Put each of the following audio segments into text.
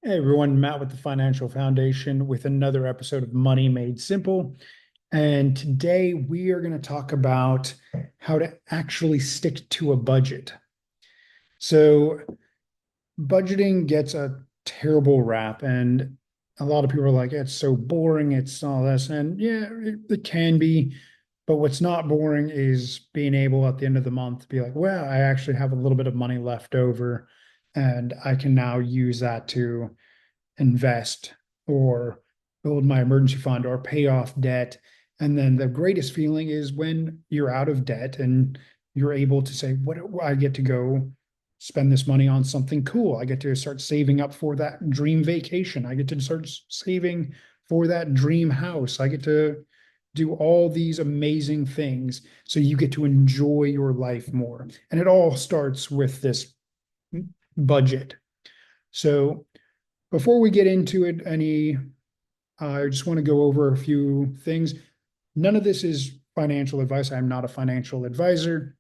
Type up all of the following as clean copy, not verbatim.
Hey everyone, Matt with the Financial Foundation with another episode of Money Made Simple. And today we are going to talk about how to actually stick to a budget. So, budgeting gets a terrible rap, and a lot of people are like, it's so boring, it's all this. And yeah, it can be. But what's not boring is being able at the end of the month to be like, well, I actually have a little bit of money left over, and I can now use that to invest or build my emergency fund or pay off debt. And then the greatest feeling is when you're out of debt and you're able to say, what I get to go spend this money on something cool. I get to start saving up for that dream vacation. I get to start saving for that dream house. I get to do all these amazing things. So you get to enjoy your life more. And it all starts with this budget. So before we get into it, I just want to go over a few things. None of this is financial advice. I'm not a financial advisor.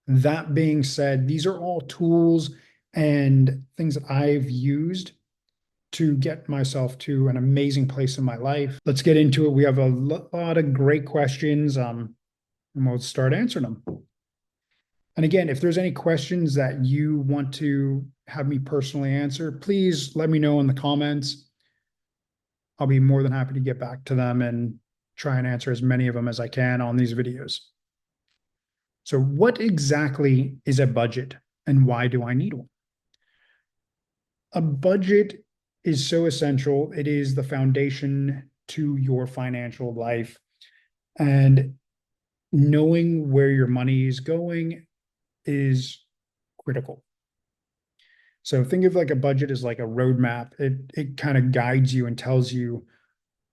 That being said, these are all tools and things that I've used to get myself to an amazing place in my life. Let's get into it. We have a lot of great questions, and we'll start answering them. And again, if there's any questions that you want to have me personally answer, please let me know in the comments. I'll be more than happy to get back to them and try and answer as many of them as I can on these videos. So, what exactly is a budget and why do I need one? A budget is so essential. It is the foundation to your financial life. And knowing where your money is going is critical. So think of like a budget as like a roadmap. It kind of guides you and tells you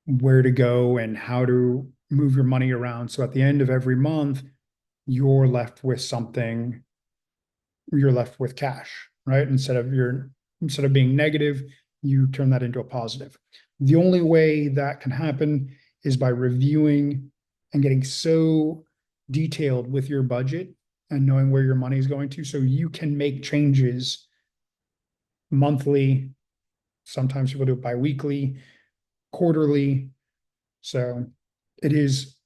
where to go and how to move your money around. So at the end of every month, you're left with something, you're left with cash, right? Instead of being negative, you turn that into a positive. The only way that can happen is by reviewing and getting so detailed with your budget and knowing where your money is going to so you can make changes monthly. Sometimes people do it bi-weekly, quarterly. So it is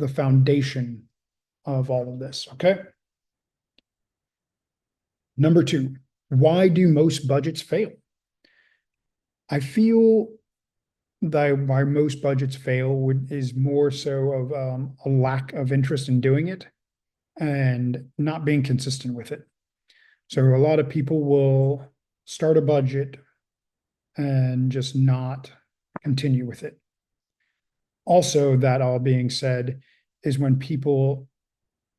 the foundation of all of this. Okay. Number two, why do most budgets fail? I feel that why most budgets fail is more so of a lack of interest in doing it and not being consistent with it. So a lot of people will start a budget and just not continue with it. Also, that all being said, is when people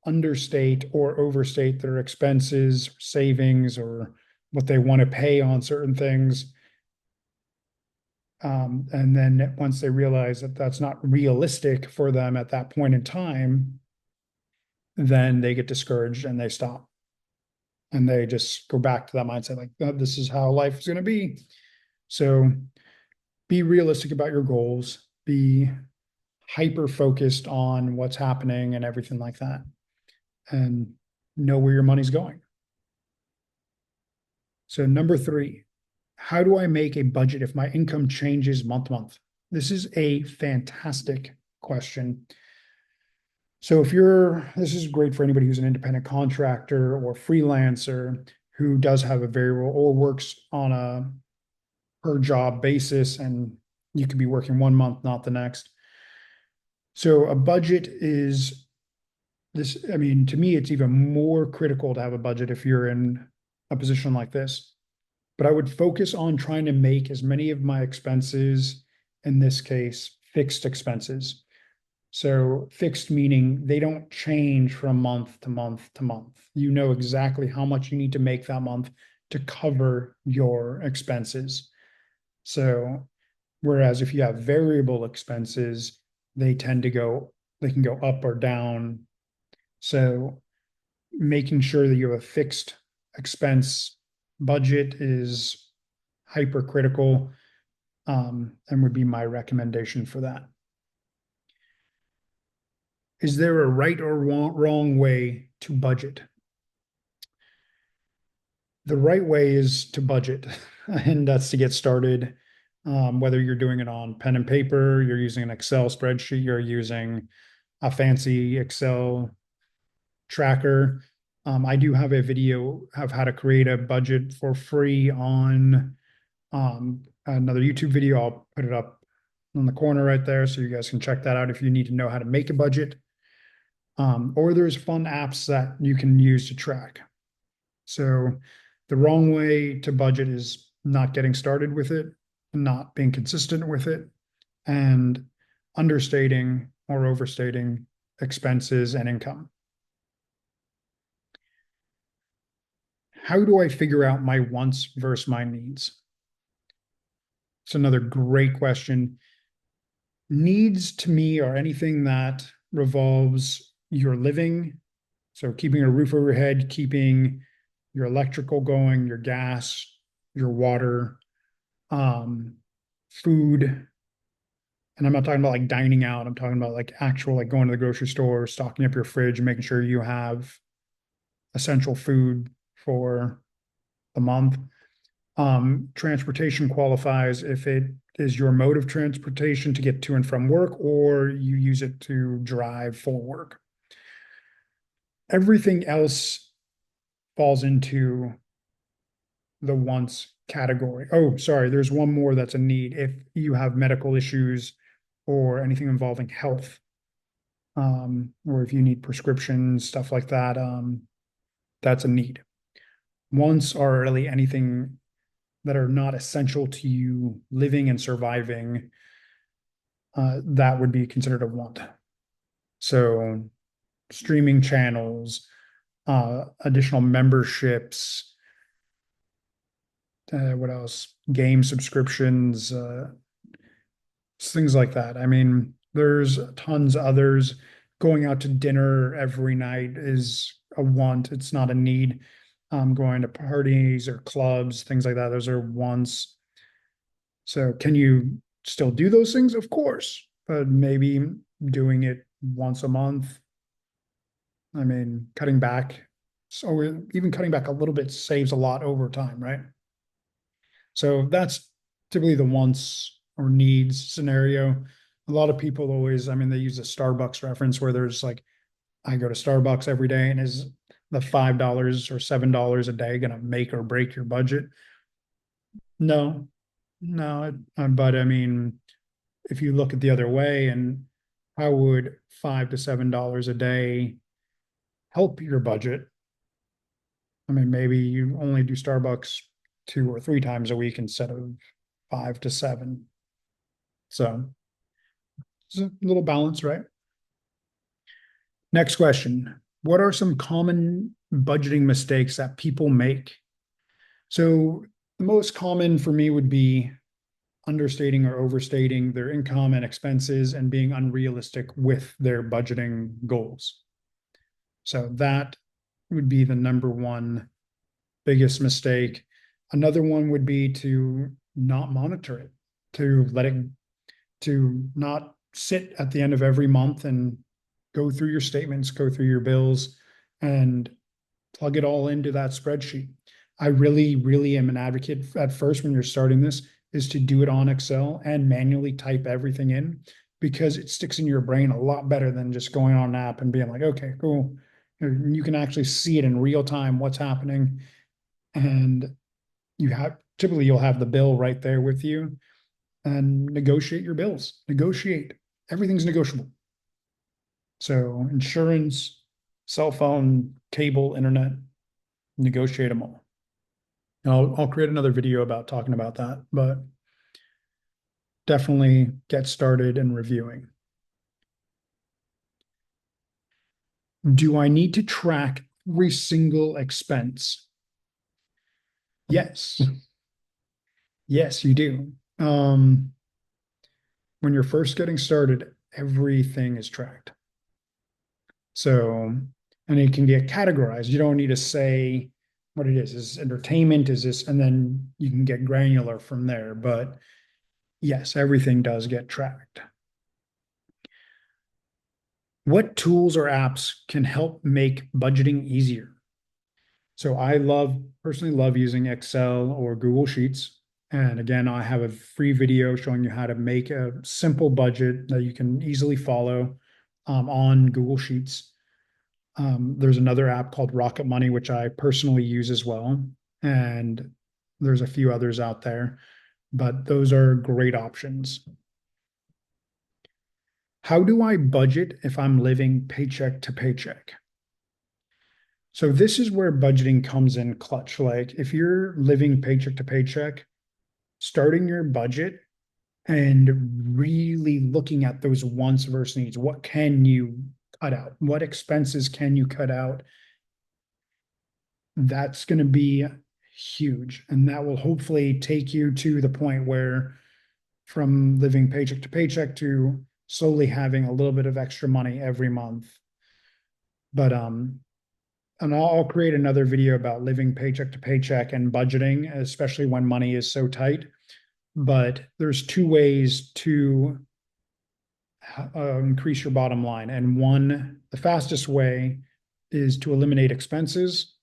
understate or overstate their expenses, savings, or what they want to pay on certain things. And then once they realize that that's not realistic for them at that point in time, then they get discouraged and they stop. And they just go back to that mindset like, oh, this is how life is going to be. So be realistic about your goals, be hyper focused on what's happening and everything like that, and know where your money's going. So, number three, how do I make a budget if my income changes month to month? This is a fantastic question. So, this is great for anybody who's an independent contractor or freelancer who does have a variable or works on a per job basis, and you could be working one month, not the next. So, a budget is this. I mean, to me, it's even more critical to have a budget if you're in a position like this. But I would focus on trying to make as many of my expenses, in this case, fixed expenses. So fixed meaning they don't change from month to month to month. You know exactly how much you need to make that month to cover your expenses. So whereas if you have variable expenses, they can go up or down. So making sure that you have a fixed expense budget is hypercritical, and would be my recommendation for that. Is there a right or wrong way to budget? The right way is to budget, and that's to get started. Whether you're doing it on pen and paper, you're using an Excel spreadsheet, you're using a fancy Excel tracker. I do have a video of how to create a budget for free on another YouTube video. I'll put it up on the corner right there so you guys can check that out if you need to know how to make a budget. Or there's fun apps that you can use to track. So the wrong way to budget is not getting started with it, not being consistent with it, and understating or overstating expenses and income. How do I figure out my wants versus my needs? It's another great question. Needs to me are anything that revolves your living. So keeping a roof over your head, keeping your electrical going, your gas, your water, food. And I'm not talking about like dining out. I'm talking about like actual, like going to the grocery store, stocking up your fridge, and making sure you have essential food for the month. Transportation qualifies if it is your mode of transportation to get to and from work, or you use it to drive for work. Everything else falls into the wants category. Oh, sorry, there's one more that's a need. If you have medical issues or anything involving health, or if you need prescriptions, stuff like that, that's a need. Wants are really anything that are not essential to you living and surviving. That would be considered a want. So streaming channels, additional memberships, what else? Game subscriptions, things like that. I mean, there's tons others. Going out to dinner every night is a want. It's not a need. Going to parties or clubs, things like that. Those are wants. So can you still do those things? Of course, but maybe doing it once a month. I mean, cutting back. So even cutting back a little bit saves a lot over time, right? So that's typically the wants or needs scenario. A lot of people always, I mean, they use a Starbucks reference where there's like, I go to Starbucks every day, and is the $5 or $7 a day going to make or break your budget? No, no. But I mean, if you look at the other way, and how would $5 to $7 a day help your budget? I mean, maybe you only do Starbucks 2 or 3 times a week instead of 5 to 7. So it's a little balance, right? Next question. What are some common budgeting mistakes that people make? So the most common for me would be understating or overstating their income and expenses and being unrealistic with their budgeting goals. So that would be the number one biggest mistake. Another one would be to not monitor it, to let it, to not sit at the end of every month and go through your statements, go through your bills, and plug it all into that spreadsheet. I really, really am an advocate at first when you're starting this is to do it on Excel and manually type everything in, because it sticks in your brain a lot better than just going on an app and being like, okay, cool. You can actually see it in real time, what's happening. And typically you'll have the bill right there with you, and negotiate your bills. Negotiate. Everything's negotiable. So insurance, cell phone, cable, internet, negotiate them all. I'll create another video about talking about that, but definitely get started in reviewing. Do I need to track every single expense? Yes. Yes, you do. When you're first getting started, everything is tracked. So, and it can get categorized. You don't need to say what it is. Is entertainment? Is this? And then you can get granular from there. But yes, everything does get tracked. What tools or apps can help make budgeting easier? So personally love using Excel or Google Sheets. And again, I have a free video showing you how to make a simple budget that you can easily follow on Google Sheets. There's another app called Rocket Money, which I personally use as well. And there's a few others out there, but those are great options. How do I budget if I'm living paycheck to paycheck? So this is where budgeting comes in clutch. Like if you're living paycheck to paycheck, starting your budget and really looking at those wants versus needs. What can you cut out? What expenses can you cut out? That's going to be huge. And that will hopefully take you to the point where from living paycheck to paycheck to slowly having a little bit of extra money every month. But and I'll create another video about living paycheck to paycheck and budgeting, especially when money is so tight. But there's two ways to increase your bottom line. And one, the fastest way is to eliminate expenses.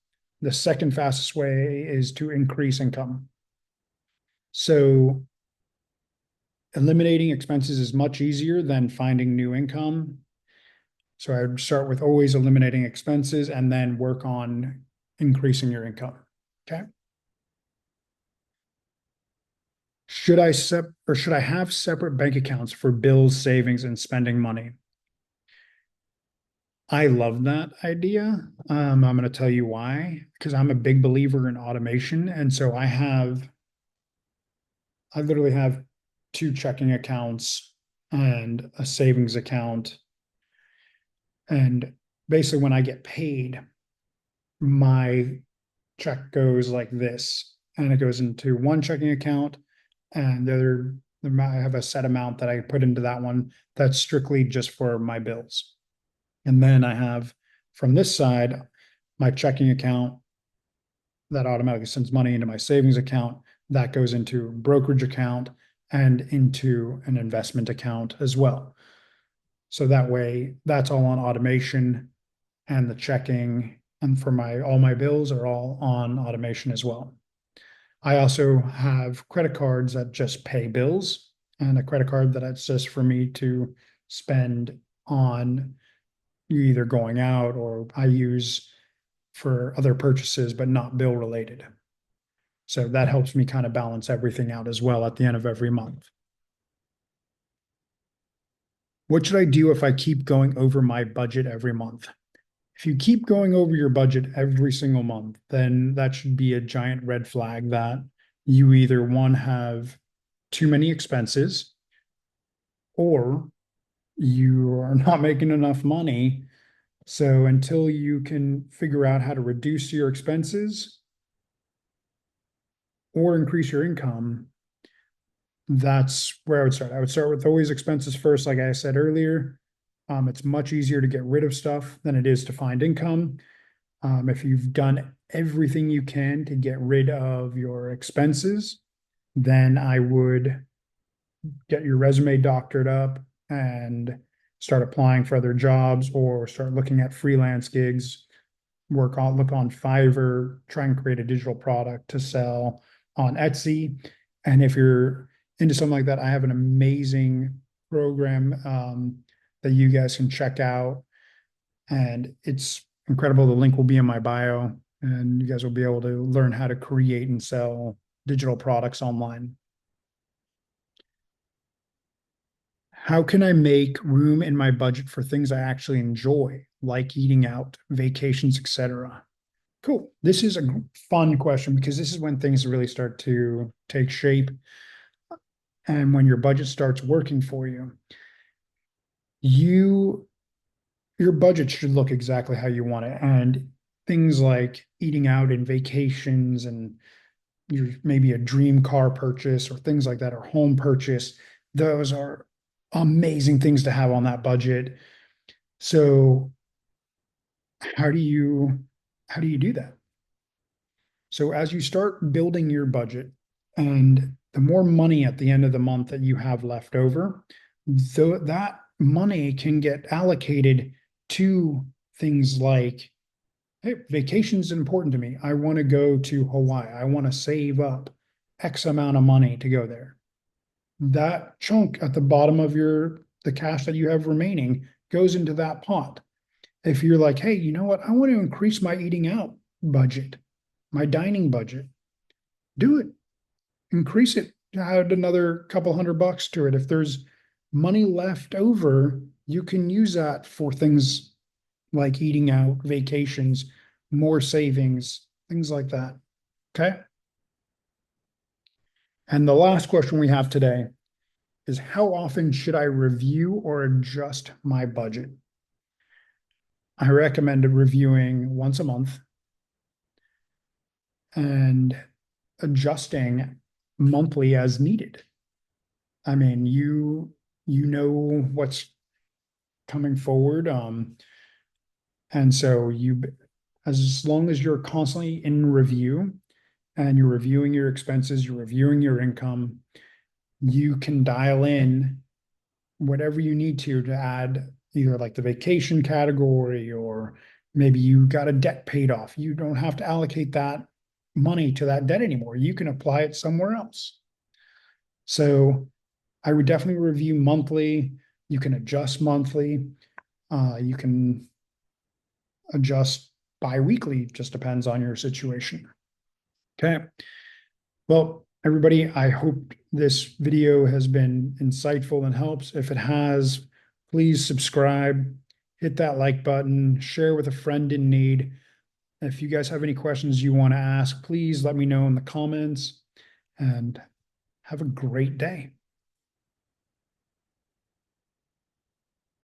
The second fastest way is to increase income. So eliminating expenses is much easier than finding new income. So I would start with always eliminating expenses and then work on increasing your income. Okay. Should I have separate bank accounts for bills, savings, and spending money? I love that idea. I'm going to tell you why, because I'm a big believer in automation. And so I literally have two checking accounts and a savings account. And basically, when I get paid, my check goes like this, and it goes into one checking account, and the other, I have a set amount that I put into that one that's strictly just for my bills. And then I have from this side, my checking account that automatically sends money into my savings account. That goes into brokerage account and into an investment account as well. So that way, that's all on automation, and the checking and for all my bills are all on automation as well. I also have credit cards that just pay bills, and a credit card that's just for me to spend on either going out or I use for other purchases, but not bill related. So that helps me kind of balance everything out as well at the end of every month. What should I do if I keep going over my budget every month? If you keep going over your budget every single month, then that should be a giant red flag that you either one have too many expenses or you are not making enough money. So until you can figure out how to reduce your expenses or increase your income, that's where I would start. I would start with always expenses first, like I said earlier. It's much easier to get rid of stuff than it is to find income. If you've done everything you can to get rid of your expenses, then I would get your resume doctored up and start applying for other jobs or start looking at freelance gigs, look on Fiverr, try and create a digital product to sell on Etsy. And if you're into something like that, I have an amazing program that you guys can check out. And it's incredible. The link will be in my bio, and you guys will be able to learn how to create and sell digital products online. How can I make room in my budget for things I actually enjoy, like eating out, vacations, etc.? Cool. This is a fun question because this is when things really start to take shape and when your budget starts working for you. Your budget should look exactly how you want it. And things like eating out and vacations and maybe a dream car purchase or things like that, or home purchase, those are amazing things to have on that budget. So how do you do that? So as you start building your budget and the more money at the end of the month that you have left over, that money can get allocated to things like Hey, vacation's important to me. I want to go to Hawaii. I want to save up X amount of money to go there. That chunk at the bottom of the cash that you have remaining goes into that pot. If you're like, hey, you know what? I want to increase my eating out budget, my dining budget, do it. Increase it. Add another couple $100 to it. If there's money left over, you can use that for things like eating out, vacations, more savings, things like that. Okay. And the last question we have today is, how often should I review or adjust my budget? I recommend reviewing once a month and adjusting monthly as needed. I mean, you know what's coming forward. And so as long as you're constantly in review and you're reviewing your expenses, you're reviewing your income, you can dial in whatever you need to add either like the vacation category, or maybe you got a debt paid off. You don't have to allocate that money to that debt anymore. You can apply it somewhere else. So I would definitely review monthly. You can adjust monthly. You can adjust bi-weekly, just depends on your situation. Okay. Well, everybody, I hope this video has been insightful and helps. If it has, please subscribe, hit that like button, share with a friend in need. If you guys have any questions you want to ask, please let me know in the comments, and have a great day.